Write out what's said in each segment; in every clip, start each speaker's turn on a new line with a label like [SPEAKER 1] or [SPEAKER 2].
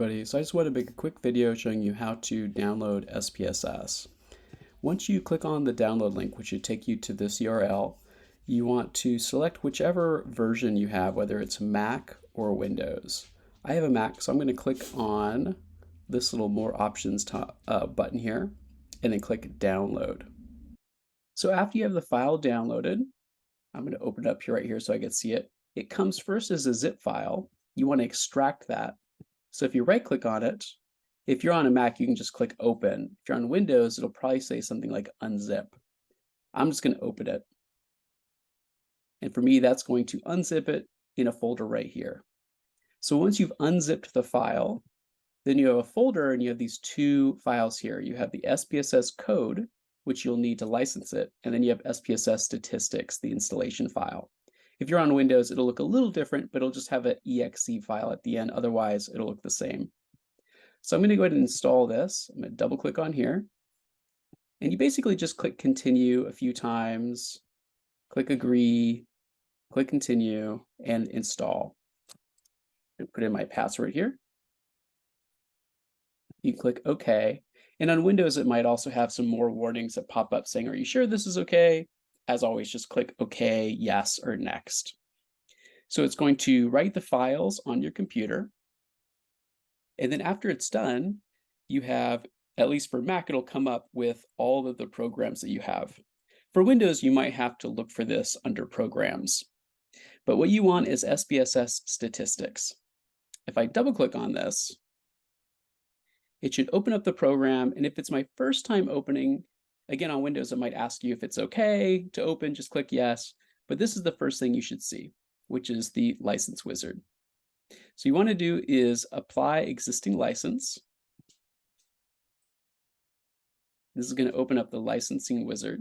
[SPEAKER 1] So I just want to make a quick video showing you how to download SPSS. Once you click on the download link, which should take you to this URL, you want to select whichever version you have, whether it's Mac or Windows. I have a Mac, so I'm going to click on this little more options button here, and then click download. So after you have the file downloaded, I'm going to open it up here right here so I can see it. It comes first as a zip file. You want to extract that. So if you right click on it, if you're on a Mac, you can just click open. If you're on Windows, it'll probably say something like unzip. I'm just going to open it. And for me, that's going to unzip it in a folder right here. So once you've unzipped the file, then you have a folder and you have these two files here. You have the SPSS code, which you'll need to license it, and then you have SPSS statistics, the installation file. If you're on Windows, it'll look a little different, but it'll just have an exe file at the end. Otherwise, it'll look the same. So I'm going to go ahead and install this. I'm going to double click on here. And you basically just click continue a few times, click agree, click continue, and install. I'm going to put in my password here. You click OK. And on Windows, it might also have some more warnings that pop up saying, are you sure this is okay? As always, just click OK, yes, or next. So it's going to write the files on your computer. And then after it's done, you have, at least for Mac, it'll come up with all of the programs that you have. For Windows, you might have to look for this under Programs. But what you want is SPSS Statistics. If I double click on this, it should open up the program. And if it's my first time opening, again, on Windows, it might ask you if it's okay to open, just click yes. But this is the first thing you should see, which is the license wizard. So you want to do is apply existing license. This is going to open up the licensing wizard.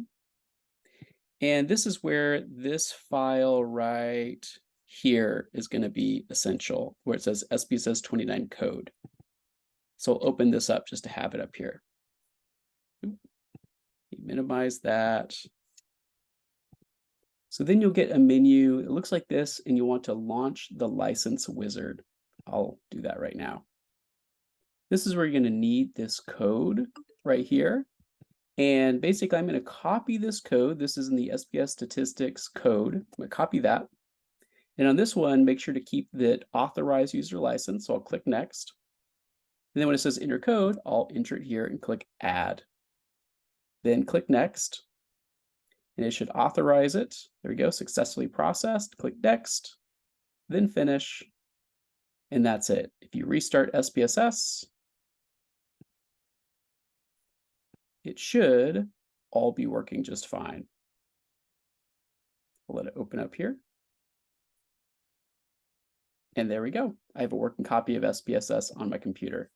[SPEAKER 1] And this is where this file right here is going to be essential, where it says SPSS 29 code. So I'll open this up just to have it up here. Minimize that. So then you'll get a menu. It looks like this, and you'll want to launch the license wizard. I'll do that right now. This is where you're going to need this code right here. And basically, I'm going to copy this code. This is in the SPS statistics code. I'm going to copy that. And on this one, make sure to keep the authorized user license. So I'll click next. And then when it says enter code, I'll enter it here and click add. Then click next. And it should authorize it. There we go, successfully processed. Click next, then finish. And that's it. If you restart SPSS, it should all be working just fine. I'll let it open up here. And there we go. I have a working copy of SPSS on my computer.